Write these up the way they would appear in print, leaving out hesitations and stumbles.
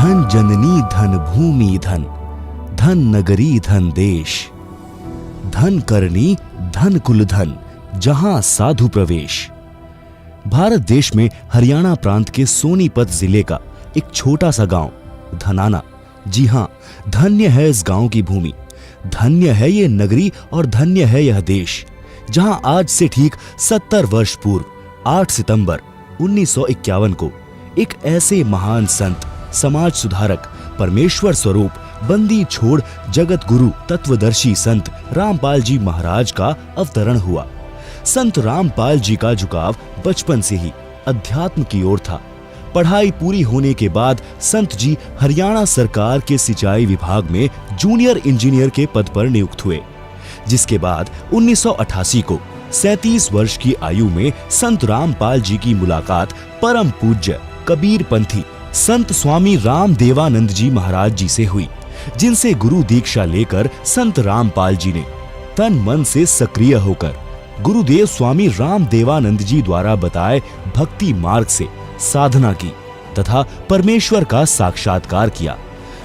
धन जननी धन भूमि धन, धन नगरी धन देश, धन करनी धन कुल धन, जहां साधु प्रवेश। भारत देश में हरियाणा प्रांत के सोनीपत जिले का एक छोटा सा गांव धनाना, जी हां, धन्य है इस गांव की भूमि, धन्य है ये नगरी और धन्य है यह देश, जहां आज से ठीक 70 वर्ष पूर्व 8 सितंबर 1951 को एक ऐसे महान संत, समाज सुधारक, परमेश्वर स्वरूप, बंदी छोड़ जगत गुरु, तत्वदर्शी संत रामपाल जी महाराज का अवतरण हुआ। संत रामपाल जी का झुकाव बचपन से ही अध्यात्म की ओर था। पढ़ाई पूरी होने के बाद संत जी हरियाणा सरकार के सिंचाई विभाग में जूनियर इंजीनियर के पद पर नियुक्त हुए, जिसके बाद 1988 को 37 वर्ष की आयु में संत रामपाल जी की मुलाकात परम पूज्य कबीर पंथी संत स्वामी रामदेवानंद जी महाराज जी से हुई, जिनसे गुरु दीक्षा लेकर संत रामपाल जी ने तन मन से सक्रिय होकर गुरुदेव स्वामी रामदेवानंद जी द्वारा बताए भक्ति मार्ग से साधना की तथा परमेश्वर का साक्षात्कार किया,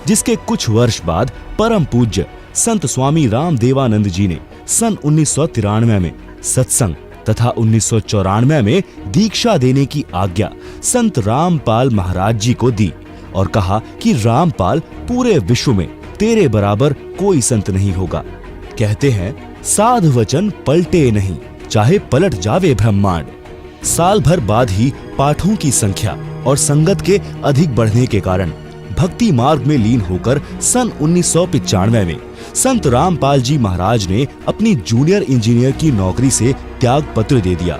जिसके कुछ वर्ष बाद परम पूज्य संत स्वामी रामदेवानंद जी ने सन 1993 में सत्संग तथा 1994 में दीक्षा देने की आज्ञा संत रामपाल महाराज जी को दी और कहा कि रामपाल, पूरे विश्व में तेरे बराबर कोई संत नहीं होगा। कहते हैं, साध वचन पलटे नहीं, चाहे पलट जावे ब्रह्मांड। साल भर बाद ही पाठों की संख्या और संगत के अधिक बढ़ने के कारण भक्ति मार्ग में लीन होकर सन 1995 में संत रामपाल जी महाराज ने अपनी जूनियर इंजीनियर की नौकरी से त्याग पत्र दे दिया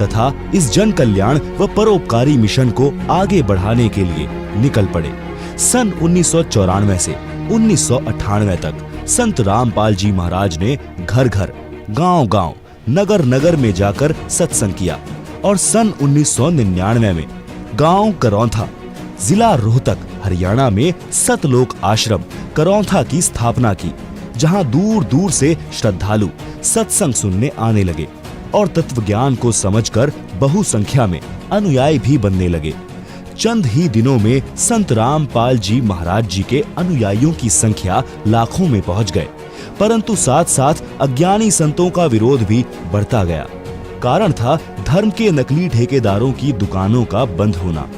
तथा इस जन कल्याण व परोपकारी मिशन को आगे बढ़ाने के लिए निकल पड़े। सन 1994 से 1998 तक संत रामपाल जी महाराज ने घर घर, गांव गांव, नगर नगर में जाकर सत्संग किया और सन 1999 में गांव करौंथा, जिला रोहतक, हरियाणा में सतलोक आश्रम करौंथा की स्थापना की, जहां दूर दूर से श्रद्धालु सत्संग सुनने आने लगे और तत्व ज्ञान को समझकर बहु संख्या में अनुयायी भी बनने लगे। चंद ही दिनों में संत रामपाल जी महाराज जी के अनुयायियों की संख्या लाखों में पहुंच गए, परंतु साथ साथ अज्ञानी संतों का विरोध भी बढ़ता गया। कारण था धर्म के नकली ठेकेदारों की दुकानों का बंद होना।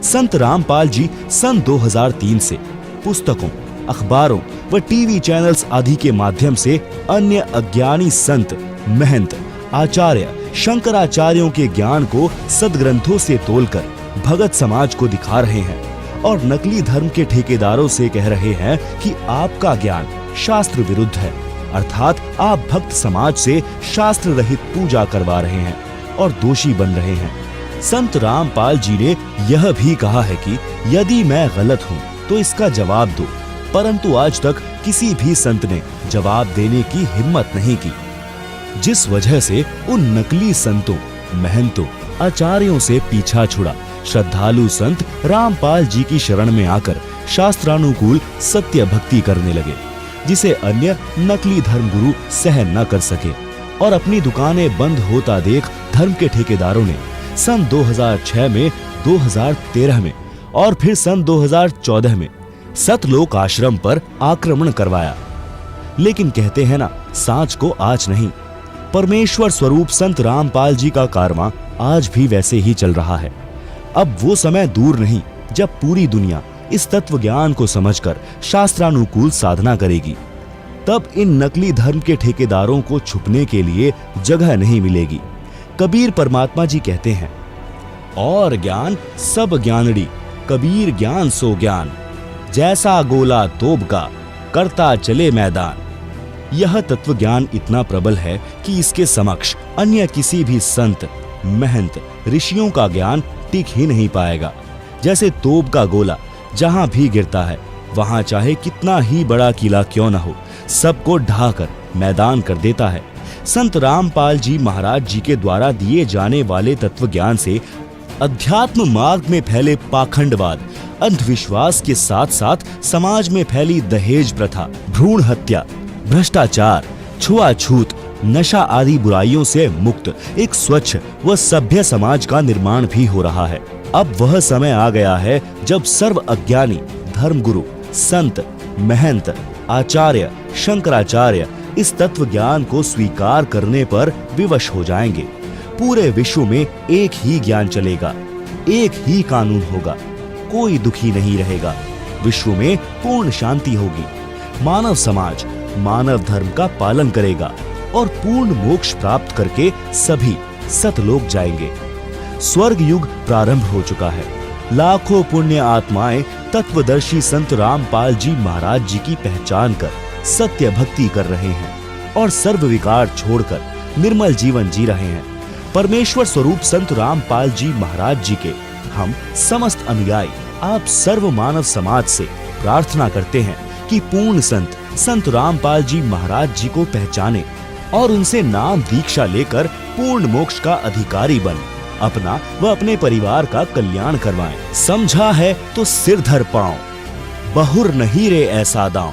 संत रामपाल जी सन 2003 से पुस्तकों, अखबारों व टीवी चैनल्स आदि के माध्यम से अन्य अज्ञानी संत, महंत, आचार्य, शंकराचार्यों के ज्ञान को सदग्रंथों से तोलकर भगत समाज को दिखा रहे हैं और नकली धर्म के ठेकेदारों से कह रहे हैं कि आपका ज्ञान शास्त्र विरुद्ध है, अर्थात आप भक्त समाज से शास्त्र रहित पूजा करवा रहे हैं और दोषी बन रहे हैं। संत रामपाल जी ने यह भी कहा है कि यदि मैं गलत हूँ तो इसका जवाब दो, परंतु आज तक किसी भी संत ने जवाब देने की हिम्मत नहीं की, जिस वजह से उन नकली संतों, महंतों, आचार्यों से पीछा छुड़ा श्रद्धालु संत रामपाल जी की शरण में आकर शास्त्रानुकूल सत्य भक्ति करने लगे, जिसे अन्य नकली धर्मगुरु सहन न कर सके और अपनी दुकानें बंद होता देख धर्म के ठेकेदारों ने सन 2006 में, 2013 में और फिर सन 2014 में सतलोक आश्रम पर आक्रमण करवाया। लेकिन कहते हैं ना, सांच को आँच नहीं। परमेश्वर स्वरूप संत रामपाल जी का कारवां आज भी वैसे ही चल रहा है। अब वो समय दूर नहीं जब पूरी दुनिया इस तत्व ज्ञान को समझकर शास्त्रानुकूल साधना करेगी। तब इन नकली धर्म के ठेकेदारों को छुपने के लिए जगह नहीं मिलेगी। कबीर परमात्मा जी कहते हैं, और ज्ञान सब ज्ञानड़ी, कबीर ज्ञान सो ज्ञान, जैसा गोला तोब का, करता चले मैदान। यह तत्व ज्ञान इतना प्रबल है कि इसके समक्ष अन्य किसी भी संत, महंत, ऋषियों का ज्ञान टिक ही नहीं पाएगा। जैसे तोप का गोला जहां भी गिरता है, वहां चाहे कितना ही बड़ा किला क्यों न हो, सबको ढाकर मैदान कर देता है। संत रामपाल जी महाराज जी के द्वारा दिए जाने वाले तत्व ज्ञान से अध्यात्म मार्ग में फैले पाखंडवाद, अंधविश्वास के साथ साथ समाज में फैली दहेज प्रथा, भ्रूण हत्या, भ्रष्टाचार, छुआछूत, नशा आदि बुराइयों से मुक्त एक स्वच्छ व सभ्य समाज का निर्माण भी हो रहा है। अब वह समय आ गया है जब सर्व अज्ञानी धर्मगुरु, संत, महंत, आचार्य, शंकराचार्य इस तत्व ज्ञान को स्वीकार करने पर विवश हो जाएंगे। पूरे विश्व में एक ही ज्ञान चलेगा, एक ही कानून होगा, कोई दुखी नहीं रहेगा, विश्व में पूर्ण शांति होगी। मानव समाज मानव धर्म का पालन करेगा और पूर्ण मोक्ष प्राप्त करके सभी सतलोक जाएंगे। स्वर्ग युग प्रारंभ हो चुका है। लाखों पुण्य आत्माएं तत्वदर्शी संत रामपाल जी महाराज जी की पहचान कर सत्य भक्ति कर रहे हैं और सर्व विकार छोड़कर निर्मल जीवन जी रहे हैं। परमेश्वर स्वरूप संत रामपाल जी महाराज जी के हम समस्त अनुयायी आप सर्व मानव समाज से प्रार्थना करते हैं कि पूर्ण संत रामपाल जी महाराज जी को पहचाने और उनसे नाम दीक्षा लेकर पूर्ण मोक्ष का अधिकारी बन अपना व अपने परिवार का कल्याण करवाएं। समझा है तो सिर धर पाओ, बहुर नहीं रे ऐसा दांव।